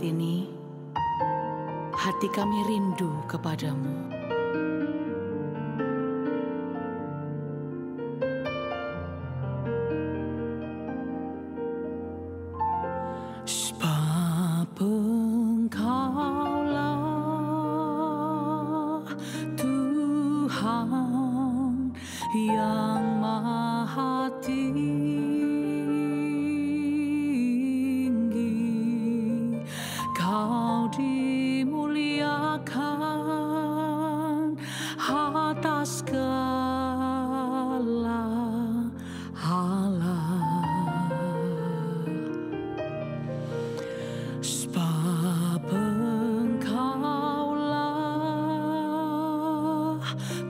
ini, hati kami rindu kepadamu. Sebab Engkaulah Tuhan yang Maha Tinggi, Kau dimuliakan atas segala hala. Sebab Engkaulah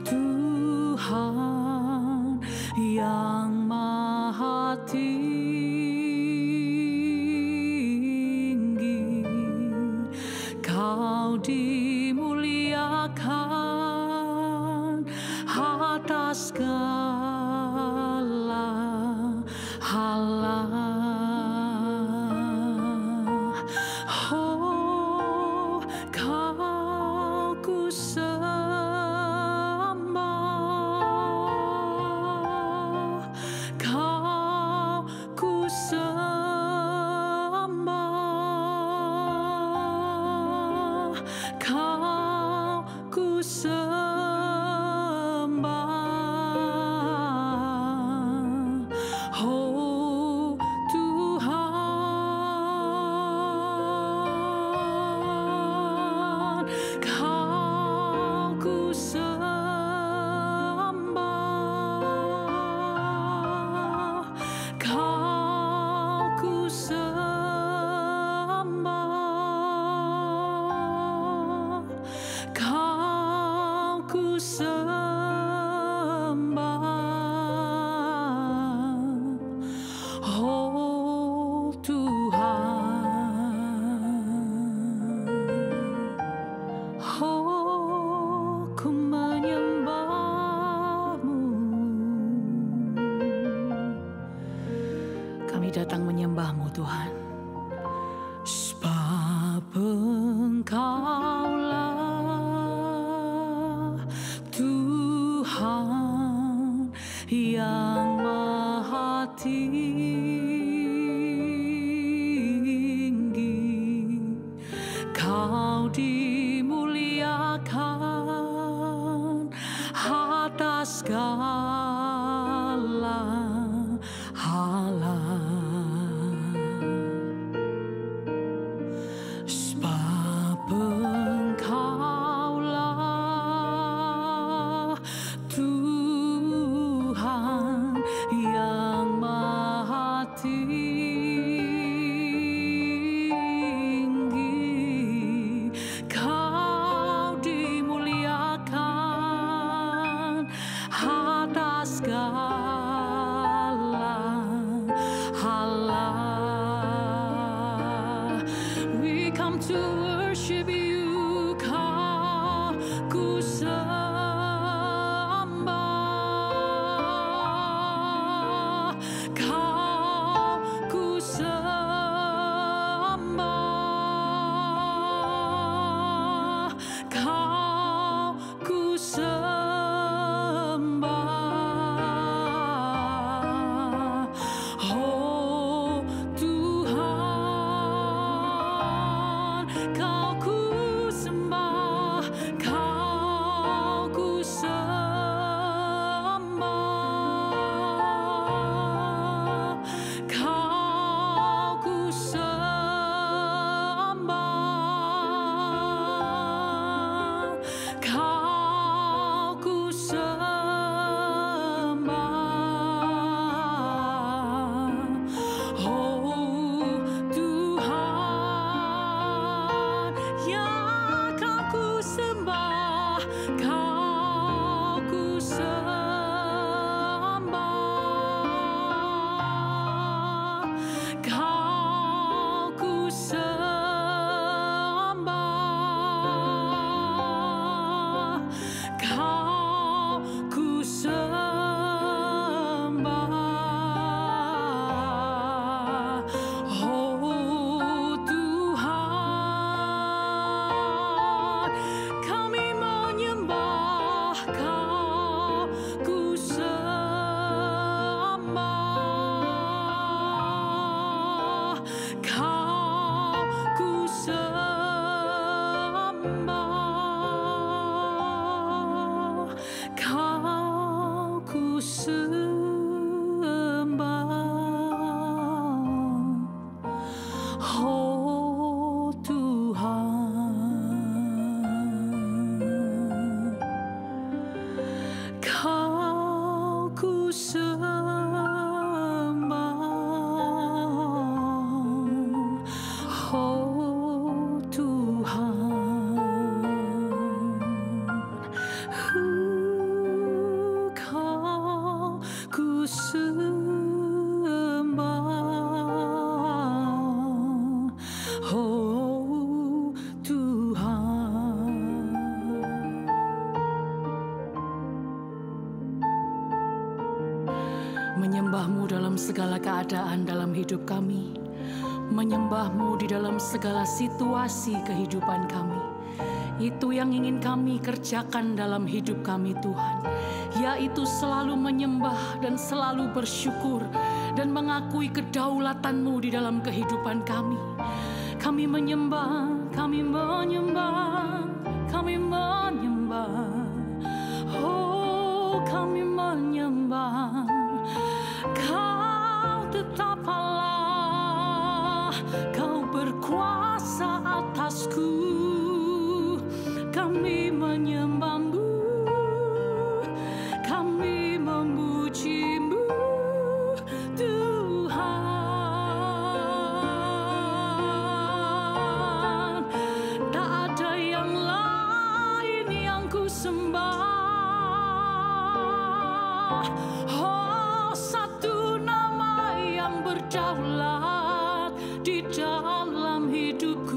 Tuhan yang Maha Tinggi, Kau dimuliakan atas segala hala. Oh, Kau ku sembah, Kau ku sembah, Kau ku sembah. Oh Tuhan, Kau ku sembah, Kau ku sembah, Kau ku sembah. Oh Tuhan, oh ku menyembah-Mu. Kami datang menyembah-Mu Tuhan. Sebab Engkaulah Tuhan yang Maha Tinggi, Kau dimuliakan atas segala hala. Sebab Engkaulah Tuhan yang Maha Tinggi, Kau dimuliakan atas menyembah-Mu dalam segala keadaan dalam hidup kami, menyembah-Mu di dalam segala situasi kehidupan kami. Itu yang ingin kami kerjakan dalam hidup kami Tuhan, yaitu selalu menyembah dan selalu bersyukur dan mengakui kedaulatan-Mu di dalam kehidupan kami. Kami menyembah, kami menyembah, kami menyembah. Oh, kami menyembah. Kau tetap Allah, Kau berkuasa atasku. Kami menyembah-Mu, kami memuji-Mu, Tuhan. Tak ada yang lain yang ku sembah. Oh, satu nama yang berdaulat di dalam hidupku.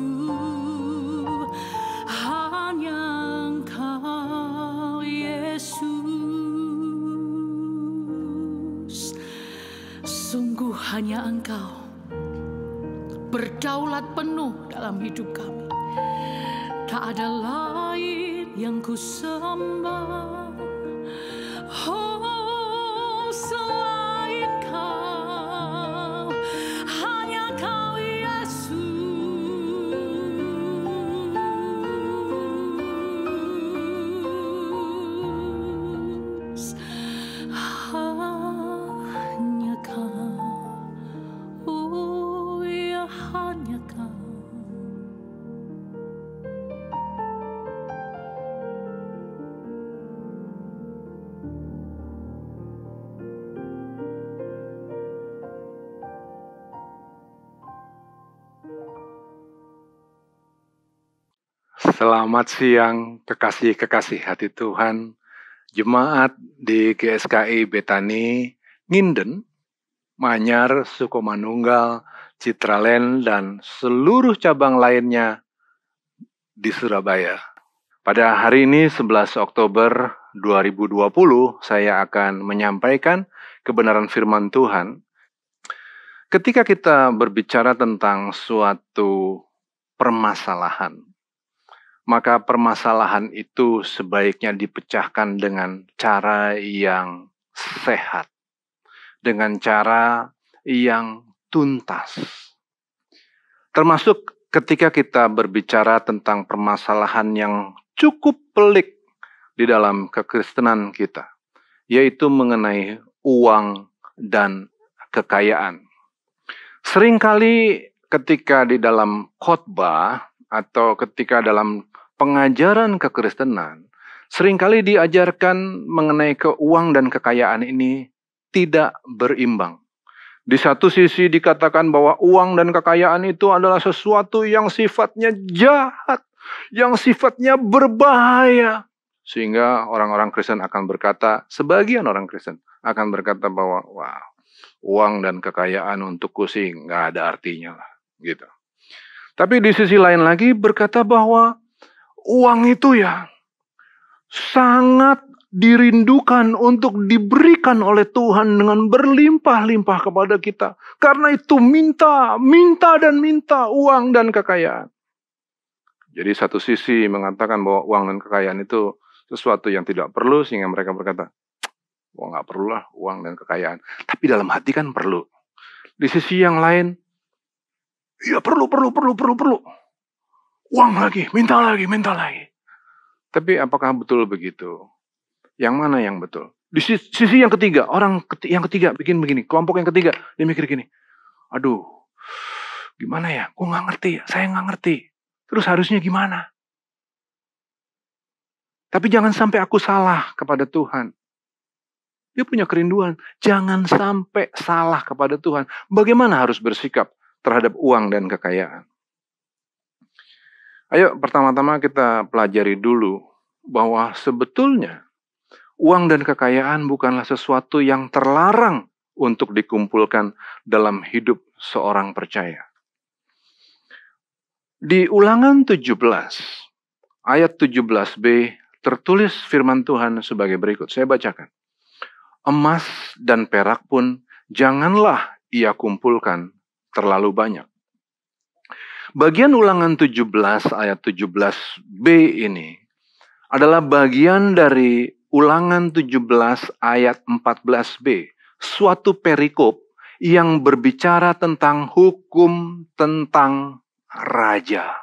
Sungguh hanya Engkau berdaulat penuh dalam hidup kami. Tak ada lain yang ku sembah. Oh, selain Kau, hanya Kau Yesus. Hanya Kau, oh ya hanya Kau. Selamat siang kekasih-kekasih hati Tuhan, jemaat di GSKI Betani, Nginden, Manyar, Sukomanunggal, Citraland, dan seluruh cabang lainnya di Surabaya. Pada hari ini 11 Oktober 2020, saya akan menyampaikan kebenaran firman Tuhan. Ketika kita berbicara tentang suatu permasalahan, maka permasalahan itu sebaiknya dipecahkan dengan cara yang sehat, dengan cara yang tuntas. Termasuk ketika kita berbicara tentang permasalahan yang cukup pelik di dalam kekristenan kita, yaitu mengenai uang dan kekayaan. Seringkali ketika di dalam khotbah atau ketika dalam pengajaran kekristenan, seringkali diajarkan mengenai keuangan dan kekayaan ini tidak berimbang. Di satu sisi dikatakan bahwa uang dan kekayaan itu adalah sesuatu yang sifatnya jahat, yang sifatnya berbahaya. Sehingga orang-orang Kristen akan berkata, sebagian orang Kristen akan berkata bahwa, wah, uang dan kekayaan untukku sih nggak ada artinya lah, gitu. Tapi di sisi lain lagi berkata bahwa uang itu ya sangat dirindukan untuk diberikan oleh Tuhan dengan berlimpah-limpah kepada kita. Karena itu minta dan minta uang dan kekayaan. Jadi satu sisi mengatakan bahwa uang dan kekayaan itu sesuatu yang tidak perlu, sehingga mereka berkata, wah nggak perlulah uang dan kekayaan. Tapi dalam hati kan perlu. Di sisi yang lain, ya perlu. Uang lagi, minta lagi. Tapi apakah betul begitu? Yang mana yang betul? Di sisi yang ketiga, yang ketiga bikin begini. Kelompok yang ketiga, dia mikir gini. Aduh, gimana ya? Gue nggak ngerti, saya nggak ngerti. Terus harusnya gimana? Tapi jangan sampai aku salah kepada Tuhan. Dia punya kerinduan. Jangan sampai salah kepada Tuhan. Bagaimana harus bersikap terhadap uang dan kekayaan? Ayo pertama-tama kita pelajari dulu bahwa sebetulnya uang dan kekayaan bukanlah sesuatu yang terlarang untuk dikumpulkan dalam hidup seorang percaya. Di Ulangan 17, ayat 17b, tertulis firman Tuhan sebagai berikut. Saya bacakan. Emas dan perak pun janganlah ia kumpulkan terlalu banyak. Bagian Ulangan 17 ayat 17b ini adalah bagian dari Ulangan 17 ayat 14b. Suatu perikop yang berbicara tentang hukum tentang raja.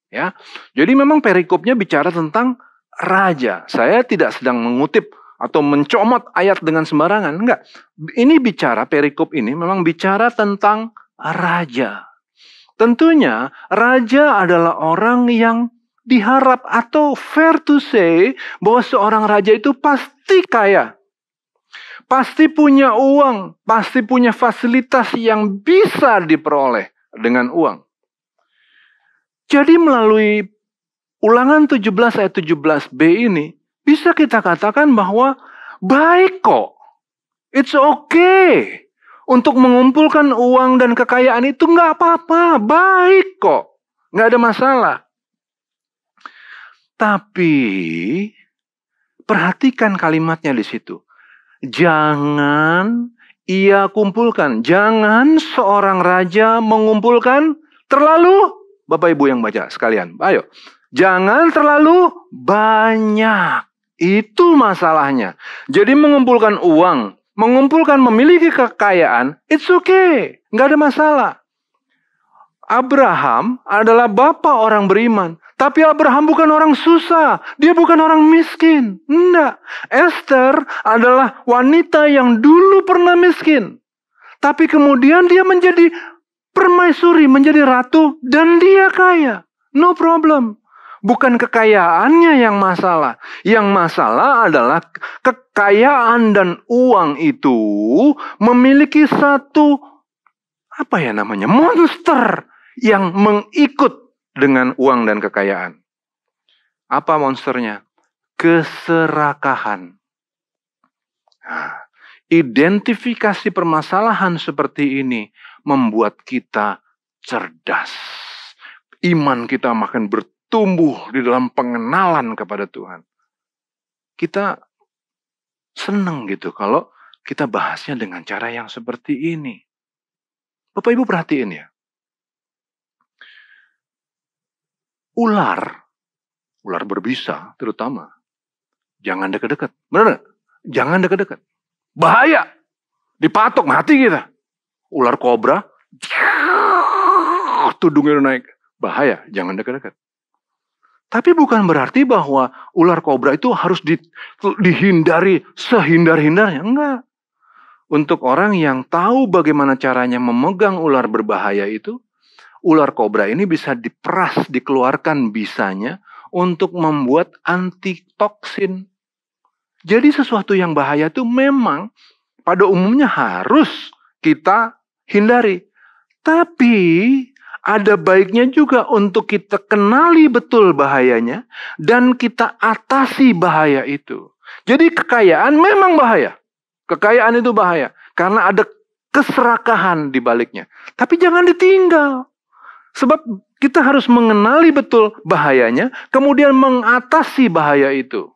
Ya, jadi memang perikopnya bicara tentang raja. Saya tidak sedang mengutip atau mencomot ayat dengan sembarangan. Enggak. Ini bicara, perikop ini memang bicara tentang raja. Tentunya raja adalah orang yang diharap atau fair to say bahwa seorang raja itu pasti kaya. Pasti punya uang, pasti punya fasilitas yang bisa diperoleh dengan uang. Jadi melalui Ulangan 17 ayat 17b ini, bisa kita katakan bahwa baik kok. It's okay. Untuk mengumpulkan uang dan kekayaan itu nggak apa-apa. Baik kok. Nggak ada masalah. Tapi, perhatikan kalimatnya di situ. Jangan ia kumpulkan. Jangan seorang raja mengumpulkan terlalu. Bapak Ibu yang baca sekalian. Ayo. Jangan terlalu banyak. Itu masalahnya. Jadi mengumpulkan uang, mengumpulkan memiliki kekayaan, it's okay. Nggak ada masalah. Abraham adalah bapak orang beriman. Tapi Abraham bukan orang susah. Dia bukan orang miskin. Enggak. Esther adalah wanita yang dulu pernah miskin. Tapi kemudian dia menjadi permaisuri, menjadi ratu. Dan dia kaya. No problem. Bukan kekayaannya yang masalah. Yang masalah adalah kekayaan dan uang itu memiliki satu, monster yang mengikut dengan uang dan kekayaan. Apa monsternya? Keserakahan. Nah, identifikasi permasalahan seperti ini membuat kita cerdas. Iman kita makin tumbuh di dalam pengenalan kepada Tuhan. Kita senang gitu kalau kita bahasnya dengan cara yang seperti ini. Bapak Ibu perhatiin ya. Ular berbisa terutama. Jangan dekat-dekat. Benar nggak? Jangan dekat-dekat. Bahaya. Dipatok mati kita. Ular kobra. Tudungnya naik. Bahaya. Jangan dekat-dekat. Tapi bukan berarti bahwa ular kobra itu harus dihindari sehindar-hindarnya. Enggak. Untuk orang yang tahu bagaimana caranya memegang ular berbahaya itu, ular kobra ini bisa diperas, dikeluarkan bisanya untuk membuat antitoksin. Jadi sesuatu yang bahaya itu memang pada umumnya harus kita hindari. Tapi ada baiknya juga untuk kita kenali betul bahayanya dan kita atasi bahaya itu. Jadi kekayaan memang bahaya. Kekayaan itu bahaya karena ada keserakahan di baliknya. Tapi jangan ditinggal. Sebab kita harus mengenali betul bahayanya, kemudian mengatasi bahaya itu.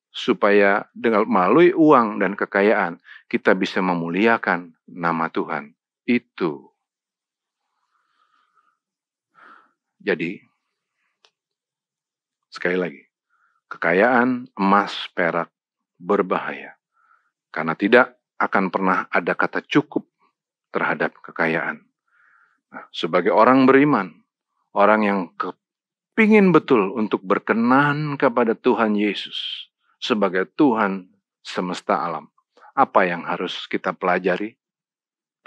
Supaya dengan melalui uang dan kekayaan kita bisa memuliakan nama Tuhan. Itu. Jadi, sekali lagi, kekayaan emas, perak berbahaya. Karena tidak akan pernah ada kata cukup terhadap kekayaan. Nah, sebagai orang beriman, orang yang kepingin betul untuk berkenan kepada Tuhan Yesus sebagai Tuhan semesta alam. Apa yang harus kita pelajari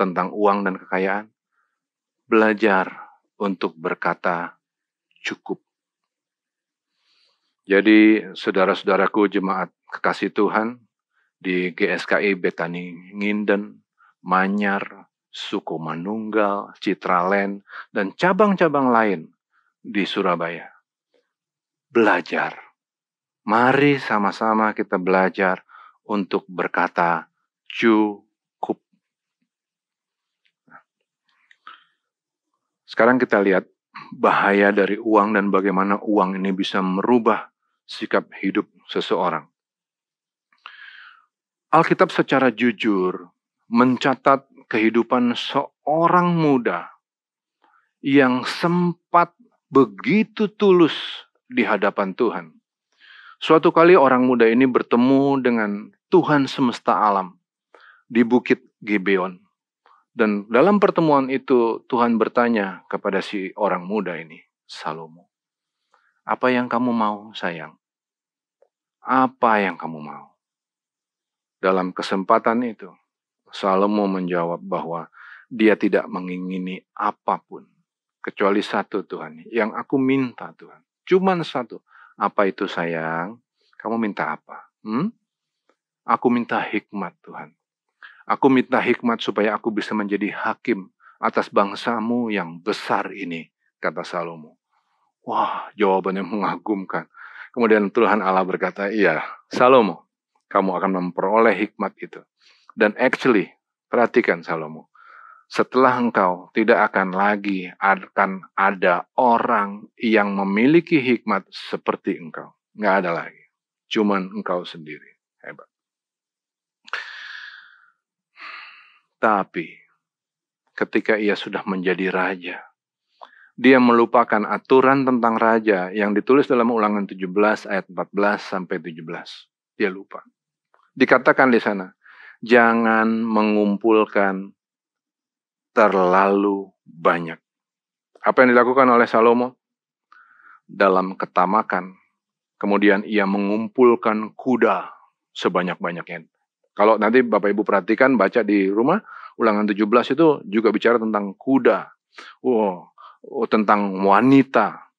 tentang uang dan kekayaan? Belajar untuk berkata cukup. Jadi saudara-saudaraku jemaat kekasih Tuhan di GSKI Betani Nginden, Manyar, Suku Manunggal, Citraland, dan cabang-cabang lain di Surabaya. Belajar. Mari sama-sama kita belajar untuk berkata cukup. Sekarang kita lihat bahaya dari uang dan bagaimana uang ini bisa merubah sikap hidup seseorang. Alkitab secara jujur mencatat kehidupan seorang muda yang sempat begitu tulus di hadapan Tuhan. Suatu kali orang muda ini bertemu dengan Tuhan semesta alam di Bukit Gibeon. Dan dalam pertemuan itu Tuhan bertanya kepada si orang muda ini, Salomo, apa yang kamu mau, sayang? Apa yang kamu mau? Dalam kesempatan itu, Salomo menjawab bahwa dia tidak mengingini apapun. Kecuali satu, Tuhan. Yang aku minta, Tuhan. Cuman satu. Apa itu, sayang? Kamu minta apa? Aku minta hikmat, Tuhan. Aku minta hikmat supaya aku bisa menjadi hakim atas bangsamu yang besar ini, kata Salomo. Wah, jawabannya mengagumkan. Kemudian Tuhan Allah berkata, iya, Salomo, kamu akan memperoleh hikmat itu. Dan actually, perhatikan Salomo, setelah engkau tidak akan lagi ada orang yang memiliki hikmat seperti engkau. Nggak ada lagi. Cuman engkau sendiri. Hebat. Tapi ketika ia sudah menjadi raja, dia melupakan aturan tentang raja yang ditulis dalam Ulangan 17 ayat 14 sampai 17. Dia lupa. Dikatakan di sana, jangan mengumpulkan terlalu banyak. Apa yang dilakukan oleh Salomo? Dalam ketamakan, kemudian ia mengumpulkan kuda sebanyak-banyaknya. Kalau nanti Bapak Ibu perhatikan, baca di rumah, Ulangan 17 itu juga bicara tentang kuda. Tentang wanita.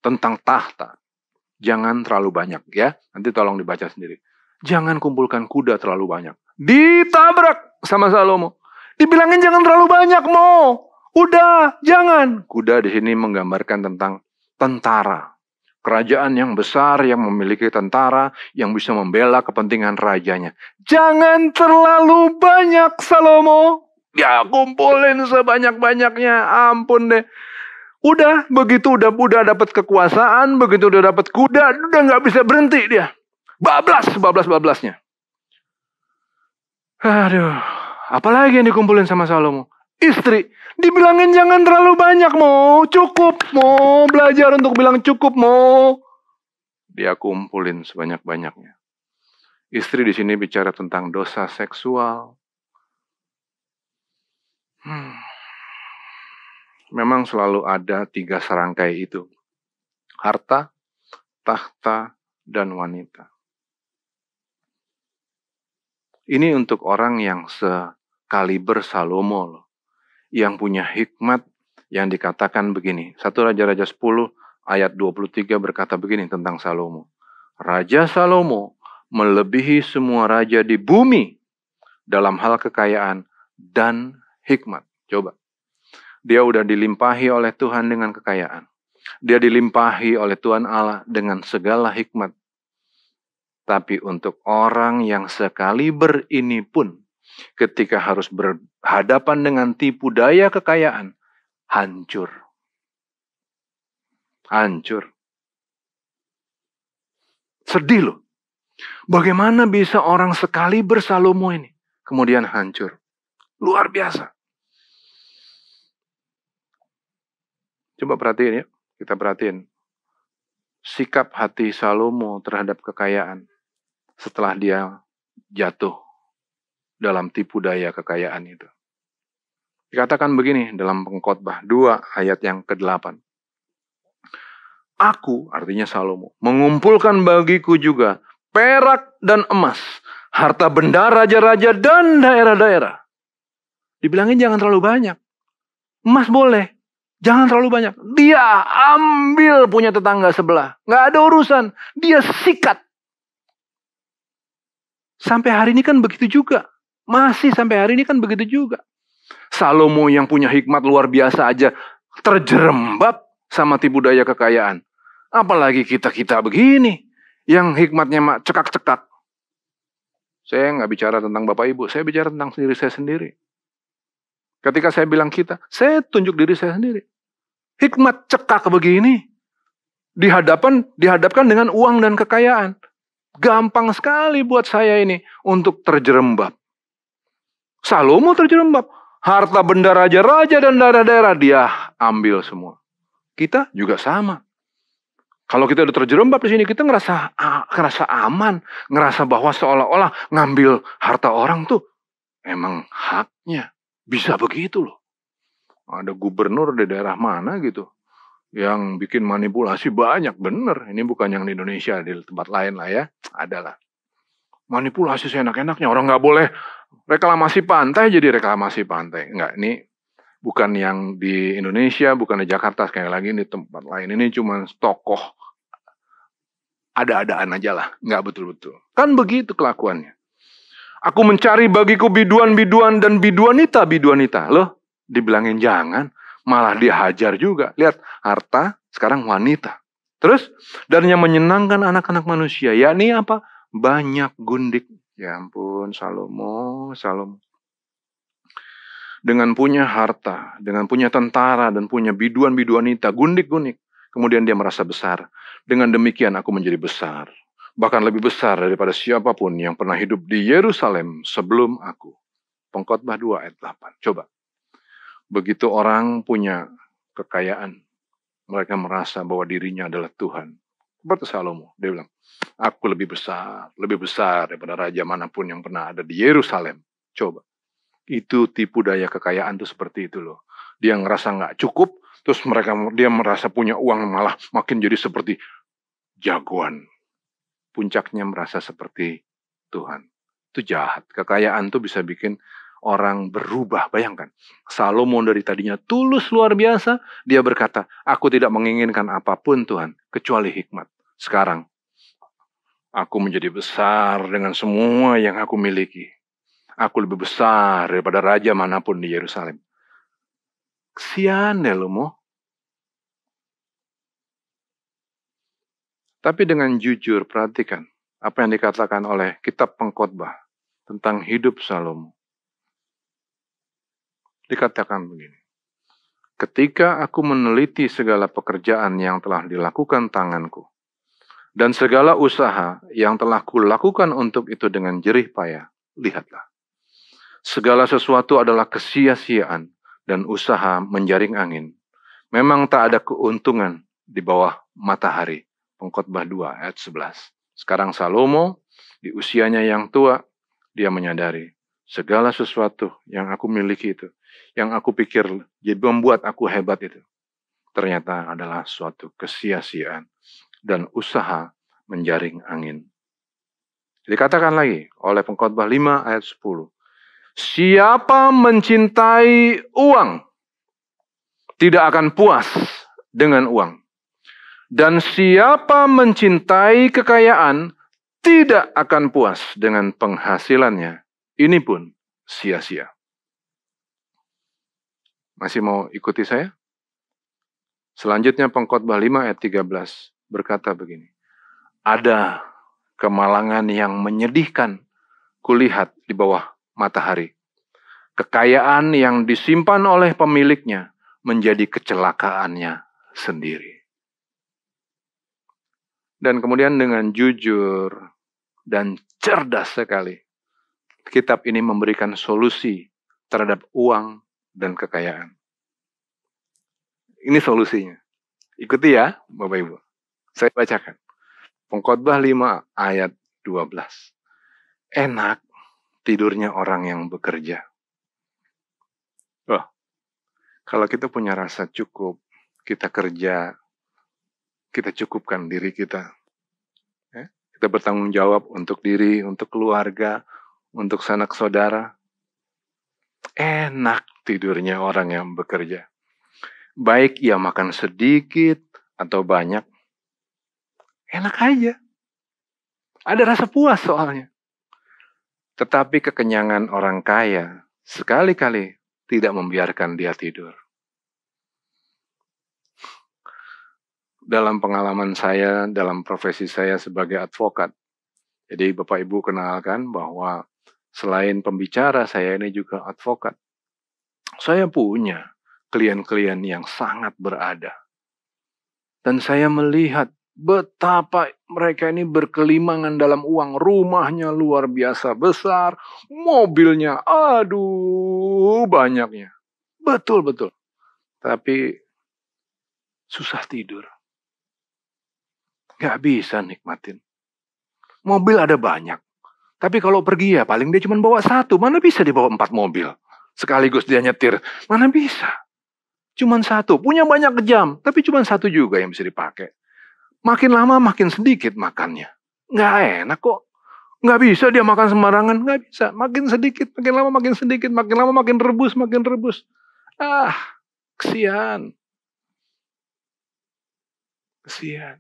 Tentang tahta. Jangan terlalu banyak ya. Nanti tolong dibaca sendiri. Jangan kumpulkan kuda terlalu banyak. Ditabrak sama Salomo. Dibilangin jangan terlalu banyak, udah, jangan. Kuda di sini menggambarkan tentang tentara. Kerajaan yang besar, yang memiliki tentara, yang bisa membela kepentingan rajanya. Jangan terlalu banyak, Salomo. Ya, kumpulin sebanyak-banyaknya. Ampun deh. Udah, begitu udah dapat kekuasaan, begitu udah dapat kuda, udah nggak bisa berhenti dia. Bablasnya. Aduh, apalagi yang dikumpulin sama Salomo? Istri, dibilangin jangan terlalu banyak, cukup, belajar untuk bilang cukup, Dia kumpulin sebanyak-banyaknya. Istri di sini bicara tentang dosa seksual. Memang selalu ada 3 serangkai itu. Harta, tahta, dan wanita. Ini untuk orang yang sekaliber Salomo loh. Yang punya hikmat yang dikatakan begini. 1 Raja-Raja 10 ayat 23 berkata begini tentang Salomo. Raja Salomo melebihi semua raja di bumi dalam hal kekayaan dan hikmat. Coba. Dia udah dilimpahi oleh Tuhan dengan kekayaan. Dia dilimpahi oleh Tuhan Allah dengan segala hikmat. Tapi untuk orang yang sekaliber ini pun, ketika harus berhadapan dengan tipu daya kekayaan, hancur. Sedih loh. Bagaimana bisa orang sekaliber Salomo ini kemudian hancur? Luar biasa. Coba perhatiin ya. Kita perhatiin. Sikap hati Salomo terhadap kekayaan setelah dia jatuh dalam tipu daya kekayaan itu. Dikatakan begini dalam Pengkhotbah 2 ayat yang ke-8. Aku, artinya Salomo, mengumpulkan bagiku juga perak dan emas, harta benda raja-raja dan daerah-daerah. Dibilangin jangan terlalu banyak. Emas boleh, jangan terlalu banyak. Dia ambil punya tetangga sebelah. Nggak ada urusan. Dia sikat. Sampai hari ini kan begitu juga. Masih sampai hari ini kan begitu juga. Salomo yang punya hikmat luar biasa aja terjerembab sama tipu daya kekayaan. Apalagi kita-kita begini yang hikmatnya cekak-cekak. Saya nggak bicara tentang Bapak Ibu, saya bicara tentang diri saya sendiri. Ketika saya bilang kita, saya tunjuk diri saya sendiri. Hikmat cekak begini dihadapkan dengan uang dan kekayaan. Gampang sekali buat saya ini untuk terjerembab. Salomo terjerembab. Harta benda raja-raja dan daerah-daerah dia ambil semua. Kita juga sama. Kalau kita udah terjerembab di sini, kita ngerasa aman, ngerasa bahwa seolah-olah ngambil harta orang tuh emang haknya. Bisa begitu loh. Ada gubernur di daerah mana gitu yang bikin manipulasi banyak, bener. Ini bukan yang di Indonesia, di tempat lain lah ya, adalah manipulasi seenak-enaknya. Orang nggak boleh reklamasi pantai jadi reklamasi pantai. Enggak, ini bukan yang di Indonesia, bukan di Jakarta, sekali lagi di tempat lain. Ini cuma tokoh ada-adaan aja lah, nggak betul-betul. Kan begitu kelakuannya. Aku mencari bagiku biduan-biduan dan biduanita. Loh, dibilangin jangan, malah dihajar juga. Lihat, harta sekarang wanita. Terus, dan yang menyenangkan anak-anak manusia, yakni apa? Banyak gundik. Ya ampun, Salomo. Dengan punya harta, dengan punya tentara, dan punya biduan-biduanita, gundik-gundik. Kemudian dia merasa besar. Dengan demikian aku menjadi besar. Bahkan lebih besar daripada siapapun yang pernah hidup di Yerusalem sebelum aku. Pengkhotbah 2 ayat 8. Coba. Begitu orang punya kekayaan, mereka merasa bahwa dirinya adalah Tuhan. Seperti Salomo, dia bilang, aku lebih besar daripada raja manapun yang pernah ada di Yerusalem. Coba. Itu tipu daya kekayaan tuh seperti itu loh. Dia ngerasa nggak cukup, terus dia merasa punya uang malah makin jadi seperti jagoan. Puncaknya merasa seperti Tuhan. Itu jahat. Kekayaan tuh bisa bikin orang berubah. Bayangkan. Salomo dari tadinya tulus luar biasa. Dia berkata, aku tidak menginginkan apapun Tuhan. Kecuali hikmat. Sekarang, aku menjadi besar dengan semua yang aku miliki. Aku lebih besar daripada raja manapun di Yerusalem. Kesian deh lo mo. Tapi dengan jujur, perhatikan apa yang dikatakan oleh kitab Pengkhotbah tentang hidup Salomo. Dikatakan begini, ketika aku meneliti segala pekerjaan yang telah dilakukan tanganku, dan segala usaha yang telah kulakukan untuk itu dengan jerih payah, lihatlah. Segala sesuatu adalah kesia-siaan dan usaha menjaring angin. Memang tak ada keuntungan di bawah matahari. Pengkhotbah 2 ayat 11. Sekarang Salomo di usianya yang tua, dia menyadari segala sesuatu yang aku miliki itu, yang aku pikir jadi membuat aku hebat itu, ternyata adalah suatu kesia-siaan dan usaha menjaring angin. Dikatakan lagi oleh Pengkhotbah 5 ayat 10. Siapa mencintai uang tidak akan puas dengan uang. Dan siapa mencintai kekayaan tidak akan puas dengan penghasilannya. Ini pun sia-sia. Masih mau ikuti saya? Selanjutnya Pengkhotbah 5 ayat 13 berkata begini. Ada kemalangan yang menyedihkan kulihat di bawah matahari. Kekayaan yang disimpan oleh pemiliknya menjadi kecelakaannya sendiri. Dan kemudian dengan jujur dan cerdas sekali, kitab ini memberikan solusi terhadap uang dan kekayaan. Ini solusinya. Ikuti ya, Bapak Ibu. Saya bacakan. Pengkhotbah 5 ayat 12. Enak tidurnya orang yang bekerja. Wah, kalau kita punya rasa cukup, kita kerja, kita cukupkan diri kita. Ya? Kita bertanggung jawab untuk diri, untuk keluarga, untuk sanak saudara. Enak tidurnya orang yang bekerja. Baik ia makan sedikit atau banyak. Enak aja. Ada rasa puas soalnya. Tetapi kekenyangan orang kaya sekali-kali tidak membiarkan dia tidur. Dalam pengalaman saya, dalam profesi saya sebagai advokat. Jadi Bapak Ibu kenalkan bahwa selain pembicara, saya ini juga advokat. Saya punya klien-klien yang sangat berada. Dan saya melihat betapa Mereka ini berkelimangan dalam uang. Rumahnya luar biasa besar. Mobilnya, aduh, banyaknya. Betul-betul. Tapi susah tidur. Gak bisa nikmatin. Mobil ada banyak. Tapi kalau pergi ya paling dia cuma bawa satu. Mana bisa dia bawa 4 mobil. Sekaligus dia nyetir. Mana bisa. Cuman satu. Punya banyak jam. Tapi cuma satu juga yang bisa dipakai. Makin lama makin sedikit makannya. Nggak enak kok. Nggak bisa dia makan sembarangan. Nggak bisa. Makin sedikit. Makin lama makin sedikit. Makin lama makin rebus. Makin rebus. Kesian. Kesian.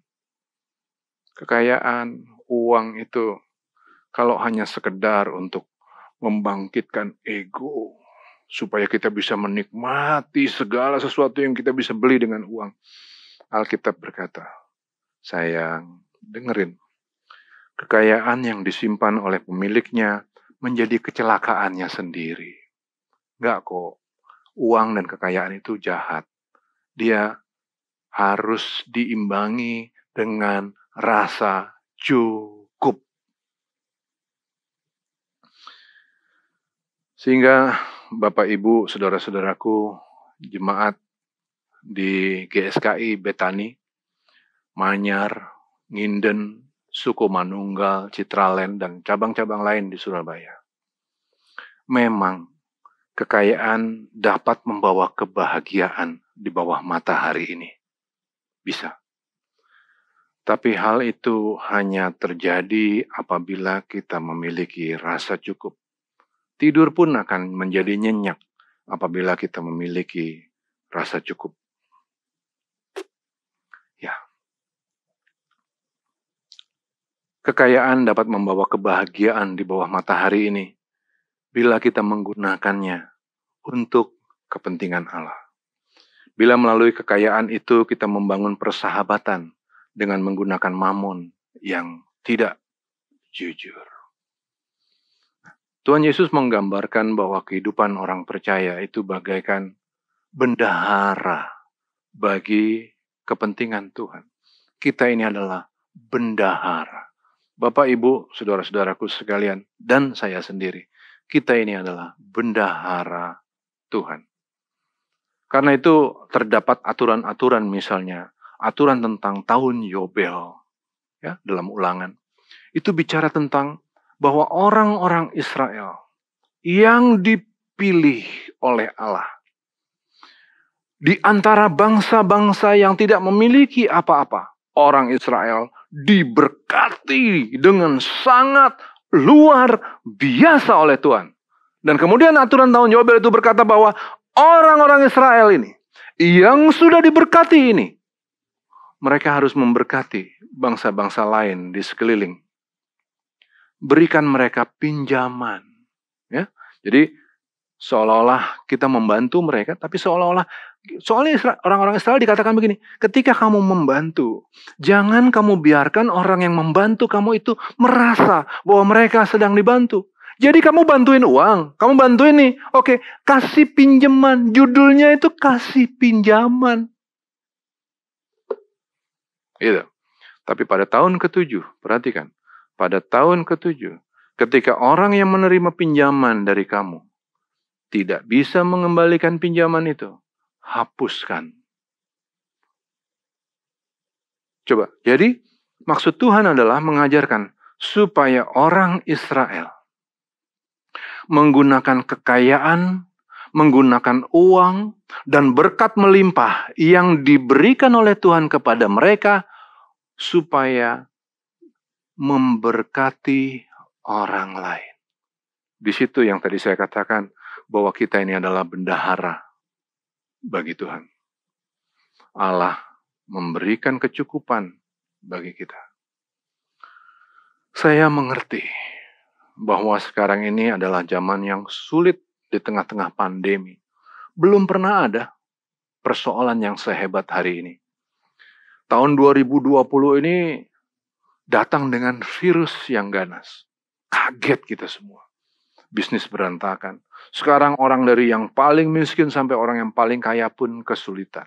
Kekayaan, uang itu kalau hanya sekedar untuk membangkitkan ego, supaya kita bisa menikmati segala sesuatu yang kita bisa beli dengan uang. Alkitab berkata, sayang, dengerin. Kekayaan yang disimpan oleh pemiliknya menjadi kecelakaannya sendiri. Enggak kok, uang dan kekayaan itu jahat. Dia harus diimbangi dengan rasa cukup. Sehingga Bapak Ibu, saudara-saudaraku, jemaat di GSKI Betani, Manyar, Nginden, Suku Manunggal, Citraland, dan cabang-cabang lain di Surabaya. Memang kekayaan dapat membawa kebahagiaan di bawah matahari ini. Bisa. Tapi hal itu hanya terjadi apabila kita memiliki rasa cukup. Tidur pun akan menjadi nyenyak apabila kita memiliki rasa cukup. Ya. Kekayaan dapat membawa kebahagiaan di bawah matahari ini bila kita menggunakannya untuk kepentingan Allah. Bila melalui kekayaan itu kita membangun persahabatan dengan menggunakan mamon yang tidak jujur. Tuhan Yesus menggambarkan bahwa kehidupan orang percaya itu bagaikan bendahara bagi kepentingan Tuhan. Kita ini adalah bendahara. Bapak, Ibu, saudara-saudaraku sekalian, dan saya sendiri, kita ini adalah bendahara Tuhan. Karena itu terdapat aturan-aturan, misalnya aturan tentang tahun Yobel, ya, dalam Ulangan. Itu bicara tentang bahwa orang-orang Israel yang dipilih oleh Allah di antara bangsa-bangsa yang tidak memiliki apa-apa, orang Israel diberkati dengan sangat luar biasa oleh Tuhan. Dan kemudian aturan tahun Yobel itu berkata bahwa orang-orang Israel ini yang sudah diberkati ini, mereka harus memberkati bangsa-bangsa lain di sekeliling. Berikan mereka pinjaman. Ya. Jadi seolah-olah kita membantu mereka, tapi soalnya orang-orang Israel dikatakan begini, ketika kamu membantu, jangan kamu biarkan orang yang membantu kamu itu merasa bahwa mereka sedang dibantu. Jadi kamu bantuin uang, kamu bantuin nih, oke, kasih pinjaman, judulnya itu kasih pinjaman. Gitu. Tapi pada tahun ke-7, perhatikan, pada tahun ke-7, ketika orang yang menerima pinjaman dari kamu tidak bisa mengembalikan pinjaman itu, hapuskan. Coba, jadi maksud Tuhan adalah mengajarkan supaya orang Israel menggunakan kekayaan, menggunakan uang, dan berkat melimpah yang diberikan oleh Tuhan kepada mereka supaya memberkati orang lain. Di situ yang tadi saya katakan bahwa kita ini adalah bendahara bagi Tuhan. Allah memberikan kecukupan bagi kita. Saya mengerti bahwa sekarang ini adalah zaman yang sulit di tengah-tengah pandemi. Belum pernah ada persoalan yang sehebat hari ini. Tahun 2020 ini datang dengan virus yang ganas. Kaget kita semua. Bisnis berantakan. Sekarang orang dari yang paling miskin sampai orang yang paling kaya pun kesulitan.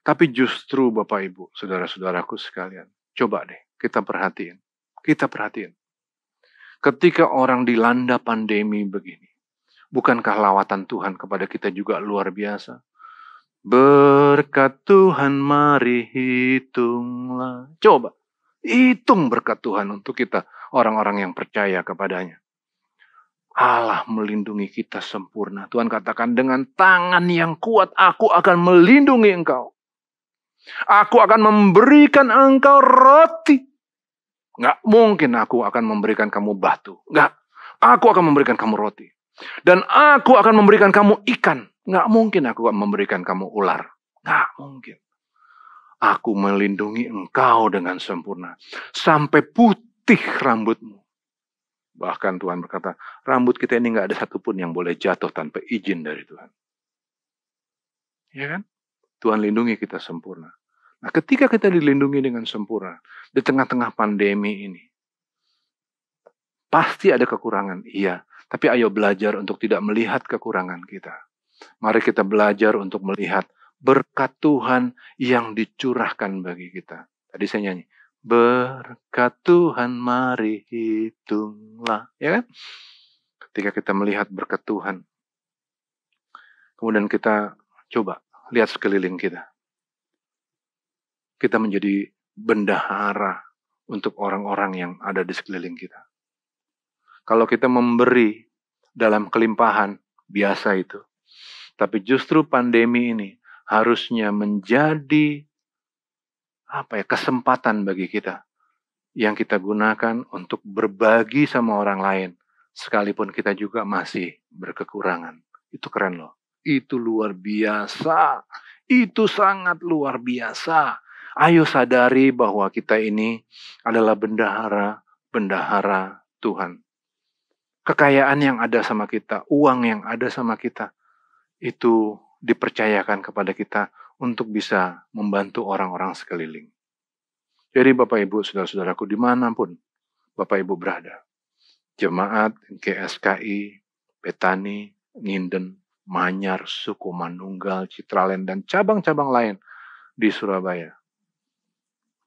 Tapi justru Bapak Ibu, saudara-saudaraku sekalian, coba deh. Kita perhatiin. Ketika orang dilanda pandemi begini, bukankah lawatan Tuhan kepada kita juga luar biasa? Berkat Tuhan mari hitunglah. Coba, hitung berkat Tuhan untuk kita, orang-orang yang percaya kepadanya. Allah melindungi kita sempurna. Tuhan katakan, dengan tangan yang kuat aku akan melindungi engkau. Aku akan memberikan engkau roti. Nggak mungkin aku akan memberikan kamu batu. Nggak. Aku akan memberikan kamu roti. Dan aku akan memberikan kamu ikan. Nggak mungkin aku akan memberikan kamu ular. Nggak mungkin. Aku melindungi engkau dengan sempurna. Sampai putih rambutmu. Bahkan Tuhan berkata, rambut kita ini nggak ada satupun yang boleh jatuh tanpa izin dari Tuhan. Ya kan? Tuhan lindungi kita sempurna. Nah, ketika kita dilindungi dengan sempurna, di tengah-tengah pandemi ini, pasti ada kekurangan, iya. Tapi ayo belajar untuk tidak melihat kekurangan kita. Mari kita belajar untuk melihat berkat Tuhan yang dicurahkan bagi kita. Tadi saya nyanyi, berkat Tuhan mari hitunglah. Ya kan? Ketika kita melihat berkat Tuhan, kemudian kita coba lihat sekeliling kita. Kita menjadi bendahara untuk orang-orang yang ada di sekeliling kita. Kalau kita memberi dalam kelimpahan, biasa itu. Tapi justru pandemi ini harusnya menjadi kesempatan bagi kita. Yang kita gunakan untuk berbagi sama orang lain. Sekalipun kita juga masih berkekurangan. Itu keren loh. Itu luar biasa. Itu sangat luar biasa. Ayo sadari bahwa kita ini adalah bendahara Tuhan. Kekayaan yang ada sama kita, uang yang ada sama kita, itu dipercayakan kepada kita untuk bisa membantu orang-orang sekeliling. Jadi Bapak Ibu, saudara-saudaraku, dimanapun Bapak Ibu berada, jemaat, GSKI, Petani, Nginden, Manyar, Suku Manunggal, Citraland, dan cabang-cabang lain di Surabaya.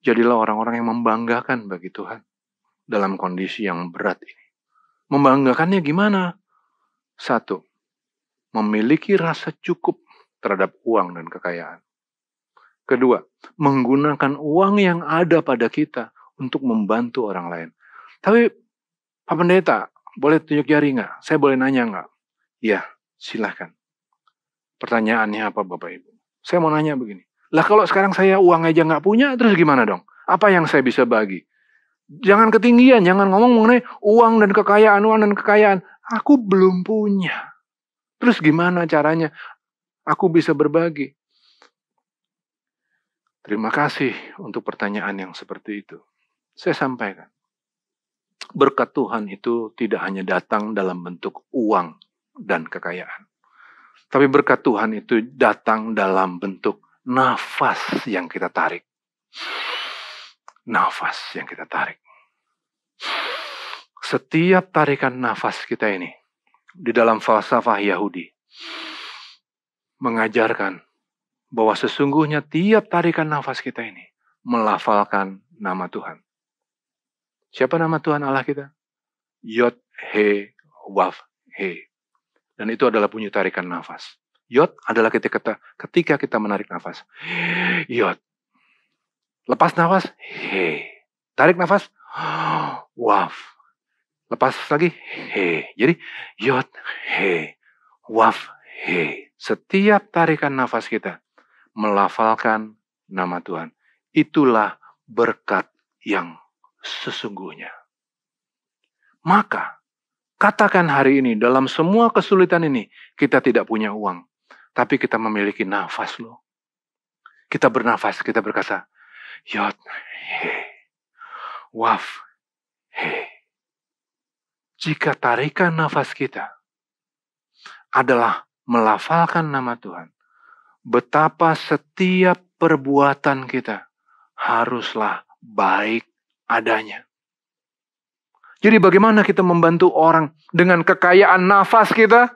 Jadilah orang-orang yang membanggakan bagi Tuhan dalam kondisi yang berat ini. Membanggakannya gimana? 1, memiliki rasa cukup terhadap uang dan kekayaan. 2, menggunakan uang yang ada pada kita untuk membantu orang lain. Tapi Pak Pendeta, boleh tunjuk jari nggak? Saya boleh nanya nggak? Ya, silahkan. Pertanyaannya apa Bapak Ibu? Saya mau nanya begini. Lah kalau sekarang saya uang aja nggak punya, terus gimana dong? Apa yang saya bisa bagi? Jangan ketinggian, jangan ngomong mengenai uang dan kekayaan. Aku belum punya. Terus gimana caranya aku bisa berbagi? Terima kasih untuk pertanyaan yang seperti itu. Saya sampaikan. Berkat Tuhan itu tidak hanya datang dalam bentuk uang dan kekayaan. Tapi berkat Tuhan itu datang dalam bentuk nafas yang kita tarik. Nafas yang kita tarik. Setiap tarikan nafas kita ini, di dalam falsafah Yahudi, mengajarkan bahwa sesungguhnya tiap tarikan nafas kita ini, melafalkan nama Tuhan. Siapa nama Tuhan Allah kita? Yod, He, Waf, He. Dan itu adalah bunyi tarikan nafas. Yod adalah ketika kita menarik nafas. Yod. Lepas nafas. He. Tarik nafas. Waf. Lepas lagi. He. Jadi Yod, He, Waf, He. Setiap tarikan nafas kita melafalkan nama Tuhan. Itulah berkat yang sesungguhnya. Maka katakan hari ini, dalam semua kesulitan ini, kita tidak punya uang. Tapi kita memiliki nafas loh. Kita bernafas, kita berkata, Yod, He, Waf, He. Jika tarikan nafas kita adalah melafalkan nama Tuhan, betapa setiap perbuatan kita haruslah baik adanya. Jadi bagaimana kita membantu orang dengan kekayaan nafas kita?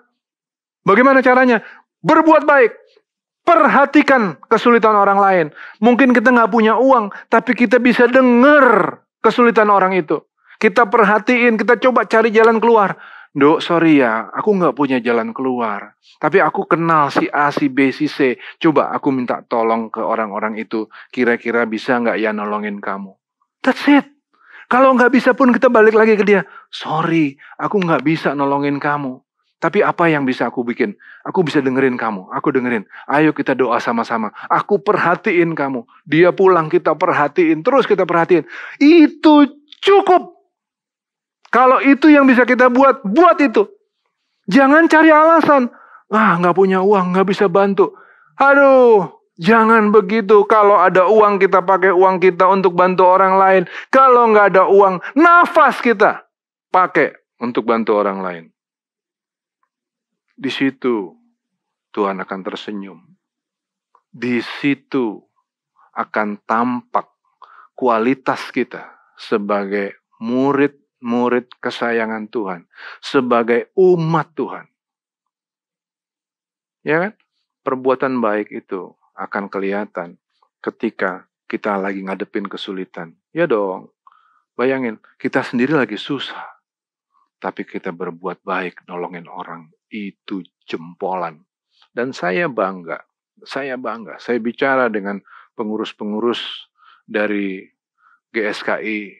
Bagaimana caranya? Berbuat baik. Perhatikan kesulitan orang lain. Mungkin kita nggak punya uang, tapi kita bisa dengar kesulitan orang itu. Kita perhatiin, kita coba cari jalan keluar. Dok, sorry ya, aku nggak punya jalan keluar. Tapi aku kenal si A, si B, si C. Coba aku minta tolong ke orang-orang itu. Kira-kira bisa nggak ya nolongin kamu? That's it. Kalau nggak bisa pun kita balik lagi ke dia. Sorry, aku nggak bisa nolongin kamu. Tapi apa yang bisa aku bikin? Aku bisa dengerin kamu. Aku dengerin. Ayo kita doa sama-sama. Aku perhatiin kamu. Dia pulang kita perhatiin. Terus kita perhatiin. Itu cukup. Kalau itu yang bisa kita buat, buat itu. Jangan cari alasan. Nggak punya uang, nggak bisa bantu. Aduh, jangan begitu. Kalau ada uang, kita pakai uang kita untuk bantu orang lain. Kalau nggak ada uang, nafas kita pakai untuk bantu orang lain. Di situ Tuhan akan tersenyum. Di situ akan tampak kualitas kita sebagai murid kesayangan Tuhan, sebagai umat Tuhan. Ya kan? Perbuatan baik itu akan kelihatan ketika kita lagi ngadepin kesulitan. Ya dong. Bayangin, kita sendiri lagi susah. Tapi kita berbuat baik, nolongin orang. Itu jempolan. Dan saya bangga. Saya bicara dengan pengurus-pengurus dari GSKI,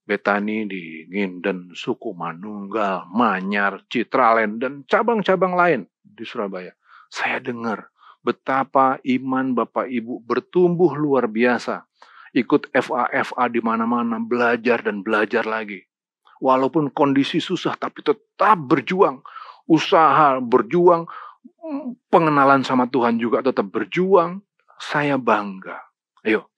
Betani di Nginden, Sukumanunggal, Manyar, Citraland, dan cabang-cabang lain di Surabaya. Saya dengar betapa iman Bapak Ibu bertumbuh luar biasa. Ikut FA di mana-mana, belajar dan belajar lagi. Walaupun kondisi susah, tapi tetap berjuang. Usaha berjuang, pengenalan sama Tuhan juga tetap berjuang. Saya bangga. Ayo,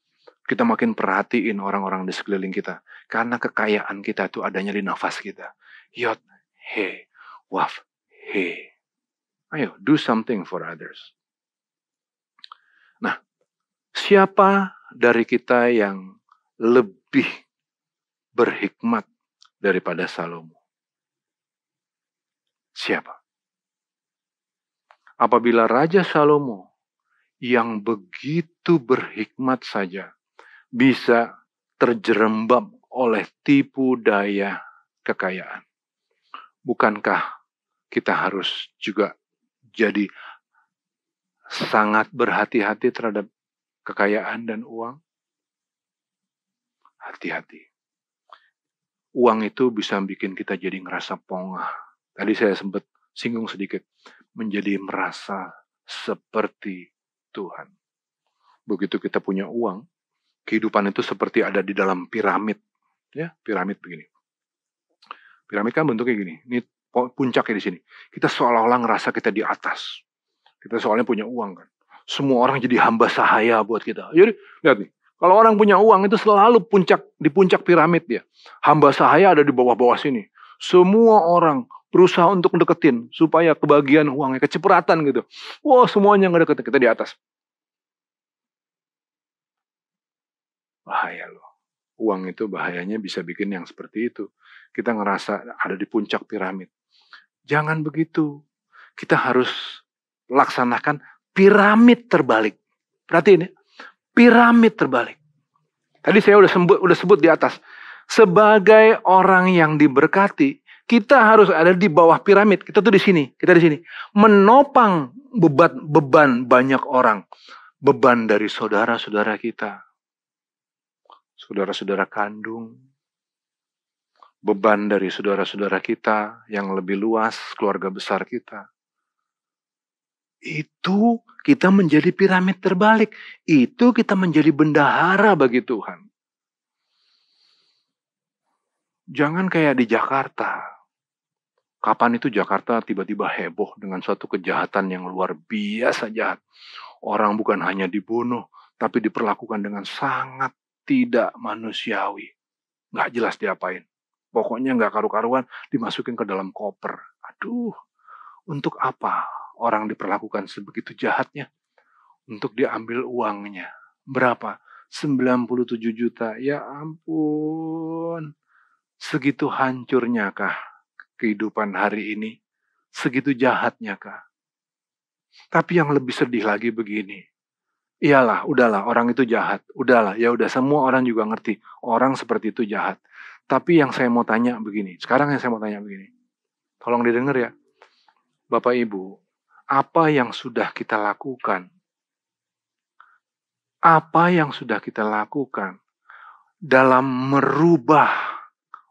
kita makin perhatiin orang-orang di sekeliling kita. Karena kekayaan kita itu adanya di nafas kita. Yod, he, waf, he. Ayo, do something for others. Nah, siapa dari kita yang lebih berhikmat daripada Salomo? Siapa? Apabila Raja Salomo yang begitu berhikmat saja bisa terjerembab oleh tipu daya kekayaan. Bukankah kita harus juga jadi sangat berhati-hati terhadap kekayaan dan uang? Hati-hati. Uang itu bisa bikin kita jadi ngerasa pongah. Tadi saya sempat singgung sedikit. Menjadi merasa seperti Tuhan. Begitu kita punya uang, kehidupan itu seperti ada di dalam piramid. Ya, piramid begini. Piramid kan bentuknya gini. Ini puncaknya di sini. Kita seolah-olah ngerasa kita di atas. Kita soalnya punya uang kan. Semua orang jadi hamba sahaya buat kita. Jadi, lihat nih. Kalau orang punya uang itu selalu di puncak piramid dia. Hamba sahaya ada di bawah-bawah sini. Semua orang berusaha untuk mendeketin supaya kebagian uangnya kecipratan gitu. Wah, semuanya ngedeketin, kita di atas. Bahaya loh. Uang itu bahayanya bisa bikin yang seperti itu. Kita ngerasa ada di puncak piramid. Jangan begitu. Kita harus laksanakan piramid terbalik. Perhatiin ya. Piramid terbalik. Tadi saya udah sebut di atas. Sebagai orang yang diberkati, kita harus ada di bawah piramid. Kita tuh di sini. Kita di sini. Menopang beban banyak orang. Beban dari saudara-saudara kita. Saudara-saudara kandung. Beban dari saudara-saudara kita yang lebih luas, keluarga besar kita. Itu kita menjadi piramid terbalik. Itu kita menjadi bendahara bagi Tuhan. Jangan kayak di Jakarta. Kapan itu Jakarta tiba-tiba heboh dengan suatu kejahatan yang luar biasa jahat. Orang bukan hanya dibunuh, tapi diperlakukan dengan sangat tidak manusiawi. Nggak jelas diapain. Pokoknya nggak karu-karuan, dimasukin ke dalam koper. Aduh, untuk apa orang diperlakukan sebegitu jahatnya? Untuk diambil uangnya. Berapa? 97 juta. Ya ampun. Segitu hancurnya kah kehidupan hari ini? Segitu jahatnya kah? Tapi yang lebih sedih lagi begini. Iyalah, udahlah, orang itu jahat. Udahlah, ya udah, semua orang juga ngerti. Orang seperti itu jahat. Tapi yang saya mau tanya begini. Sekarang yang saya mau tanya begini. Tolong didengar ya. Bapak Ibu, apa yang sudah kita lakukan? Apa yang sudah kita lakukan dalam merubah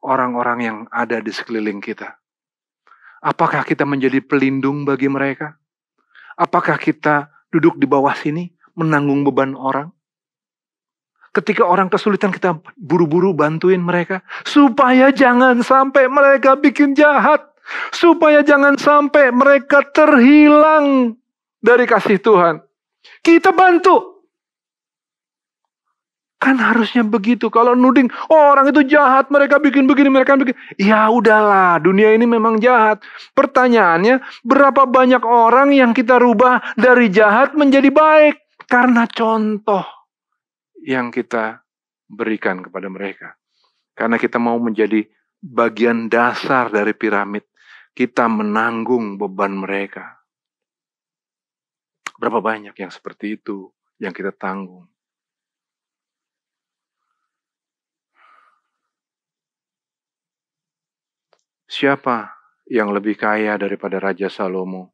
orang-orang yang ada di sekeliling kita? Apakah kita menjadi pelindung bagi mereka? Apakah kita duduk di bawah sini menanggung beban orang? Ketika orang kesulitan, kita buru-buru bantuin mereka supaya jangan sampai mereka bikin jahat, supaya jangan sampai mereka terhilang dari kasih Tuhan. Kita bantu. Kan harusnya begitu. Kalau nuding, oh orang itu jahat, mereka bikin begini, mereka bikin. Ya udahlah, dunia ini memang jahat. Pertanyaannya, berapa banyak orang yang kita rubah dari jahat menjadi baik? Karena contoh yang kita berikan kepada mereka. Karena kita mau menjadi bagian dasar dari piramid. Kita menanggung beban mereka. Berapa banyak yang seperti itu yang kita tanggung. Siapa yang lebih kaya daripada Raja Salomo?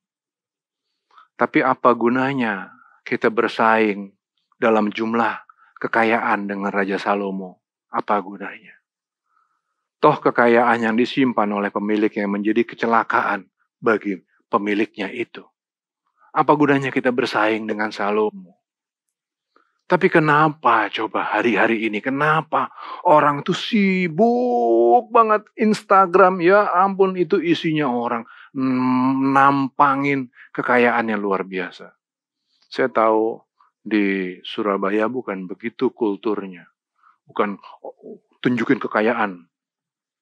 Tapi apa gunanya kita bersaing dalam jumlah kekayaan dengan Raja Salomo? Apa gunanya? Toh kekayaan yang disimpan oleh pemiliknya menjadi kecelakaan bagi pemiliknya itu. Apa gunanya kita bersaing dengan Salomo? Tapi kenapa coba hari-hari ini, kenapa orang tuh sibuk banget Instagram, ya ampun itu isinya orang nampangin kekayaannya luar biasa. Saya tahu di Surabaya bukan begitu kulturnya. Bukan tunjukin kekayaan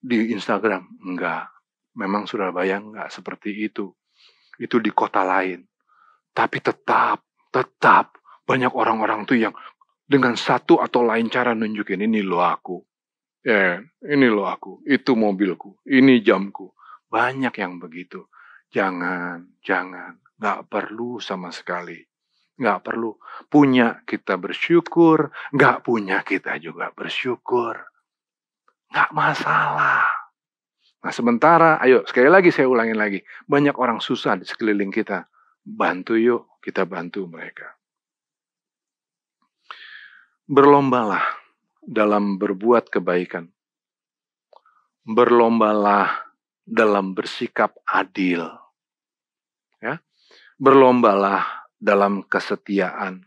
di Instagram, enggak. Memang Surabaya enggak seperti itu. Itu di kota lain. Tapi tetap banyak orang-orang tuh yang dengan satu atau lain cara nunjukin, ini loh aku. Ini loh aku, itu mobilku, ini jamku. Banyak yang begitu. Jangan. Nggak perlu sama sekali. Nggak perlu. Punya kita bersyukur, nggak punya kita juga bersyukur. Nggak masalah. Nah sementara, ayo sekali lagi saya ulangin lagi. Banyak orang susah di sekeliling kita. Bantu yuk, kita bantu mereka. Berlombalah dalam berbuat kebaikan. Berlombalah dalam bersikap adil. Ya. Berlombalah dalam kesetiaan.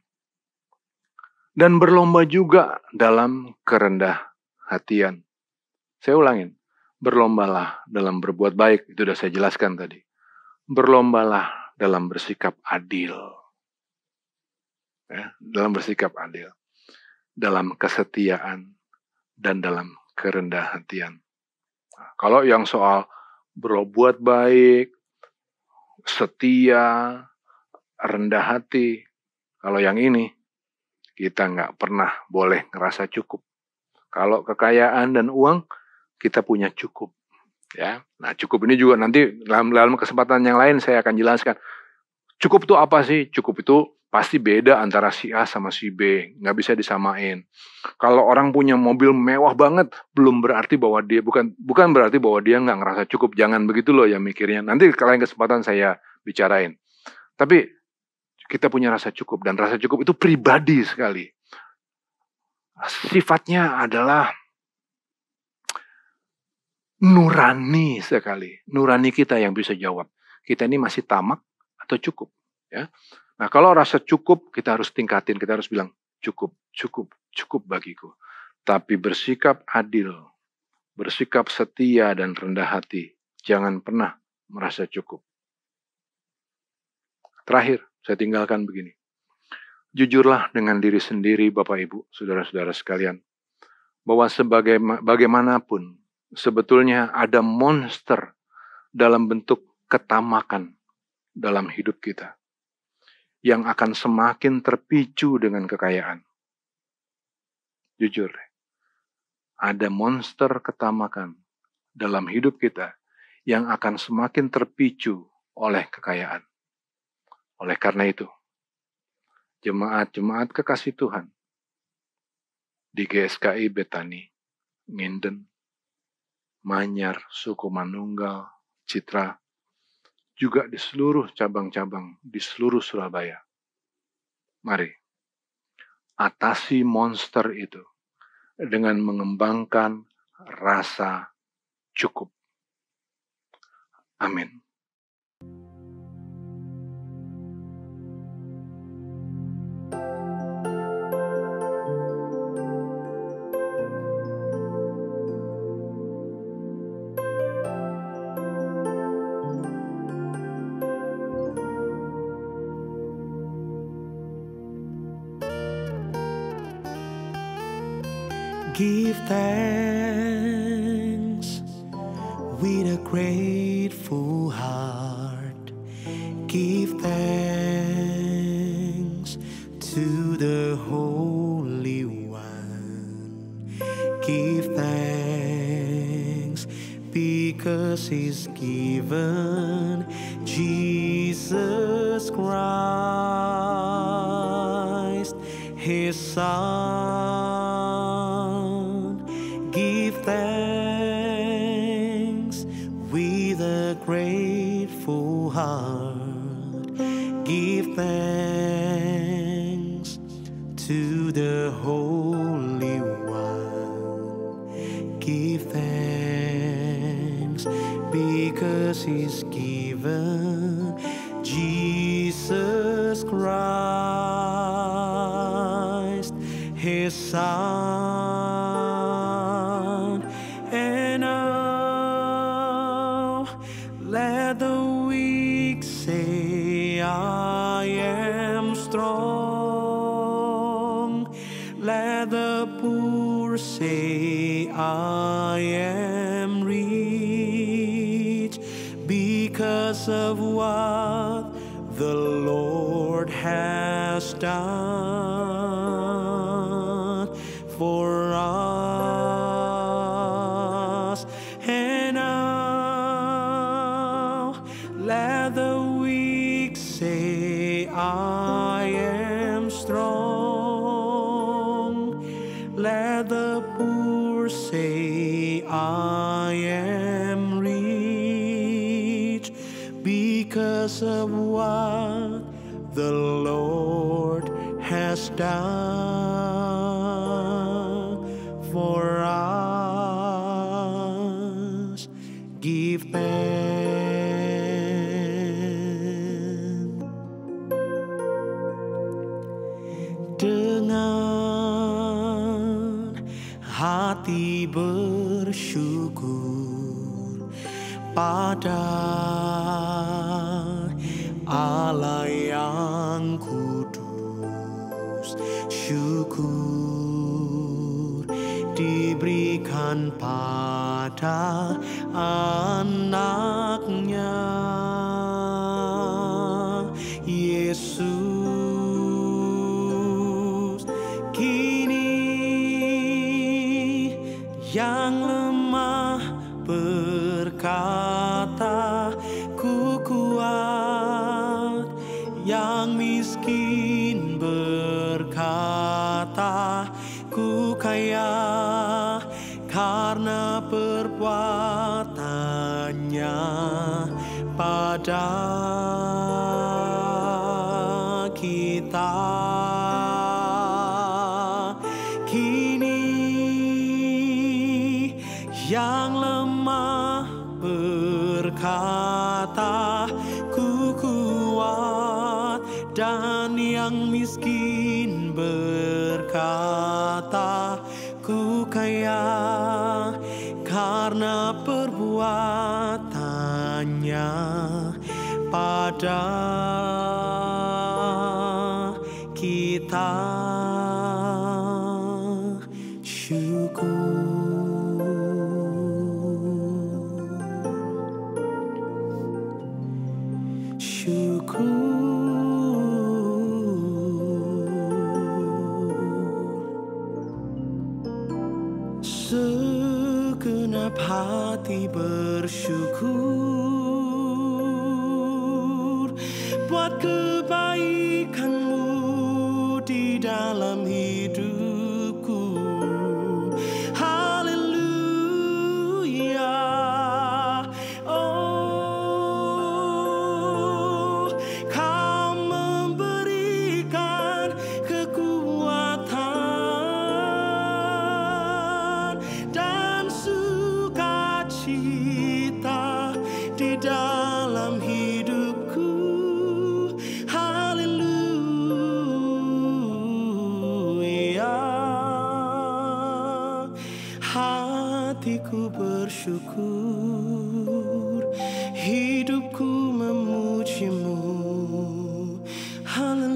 Dan berlomba juga dalam kerendah hatian. Saya ulangin. Berlombalah dalam berbuat baik. Itu sudah saya jelaskan tadi. Berlombalah dalam bersikap adil. Ya, dalam bersikap adil. Dalam kesetiaan dan dalam kerendah hatian. Nah, kalau yang soal berbuat baik, setia, rendah hati, kalau yang ini kita nggak pernah boleh ngerasa cukup. Kalau kekayaan dan uang kita punya cukup, ya. Nah cukup ini juga nanti dalam kesempatan yang lain saya akan jelaskan. Cukup itu apa sih? Cukup itu pasti beda antara si A sama si B, nggak bisa disamain. Kalau orang punya mobil mewah banget, belum berarti bahwa dia bukan berarti bahwa dia nggak ngerasa cukup. Jangan begitu loh ya mikirnya. Nanti lain kesempatan saya bicarain. Tapi kita punya rasa cukup dan rasa cukup itu pribadi sekali. Sifatnya adalah nurani sekali. Nurani kita yang bisa jawab. Kita ini masih tamak atau cukup, ya. Nah, kalau rasa cukup kita harus tingkatin, kita harus bilang cukup bagiku. Tapi bersikap adil, bersikap setia dan rendah hati. Jangan pernah merasa cukup. Terakhir, saya tinggalkan begini. Jujurlah dengan diri sendiri, Bapak Ibu, saudara-saudara sekalian, bahwa bagaimanapun sebetulnya ada monster dalam bentuk ketamakan dalam hidup kita yang akan semakin terpicu dengan kekayaan. Jujur, ada monster ketamakan dalam hidup kita yang akan semakin terpicu oleh kekayaan. Oleh karena itu, jemaat-jemaat kekasih Tuhan di GSKI Betani, Nginden, Manyar, Suku Manunggal, Citra, juga di seluruh cabang-cabang di seluruh Surabaya. Mari, atasi monster itu dengan mengembangkan rasa cukup. Amin. Give thanks with a grateful heart. Give thanks to the Holy One. Give thanks because He's given Jesus Christ, His Son. Give thanks with a grateful heart. Give thanks to the Holy One. Give thanks because He's given Jesus Christ, His Son. And now let the weak say, I am strong. Let the poor say, I am rich, because of what the Lord has done for us. And now let the weak say, I am strong. Let the poor say, I am rich, because of what the Lord has done for us. Give thanks. Dengan hati bersyukur pada Allah yang kudus, syukur diberikan pada anaknya Yesus. Kini yang lemah berkata, ku kuat. Yang miskin berkata, ku kaya, karena perbuatannya pada kita. Kini yang lemah berkata, ku kuat. Dan yang miskin berkata, ku kaya, karena perbuatannya pada kita. Syukur. Segenap hati bersyukur buat kebaikan-Mu dalam hidupku. Haleluya. Oh, Kau memberikan kekuatan dan sukacita di dalam hidupku. Haleluya. Hatiku bersyukur, hidupku memujimu. Haleluya.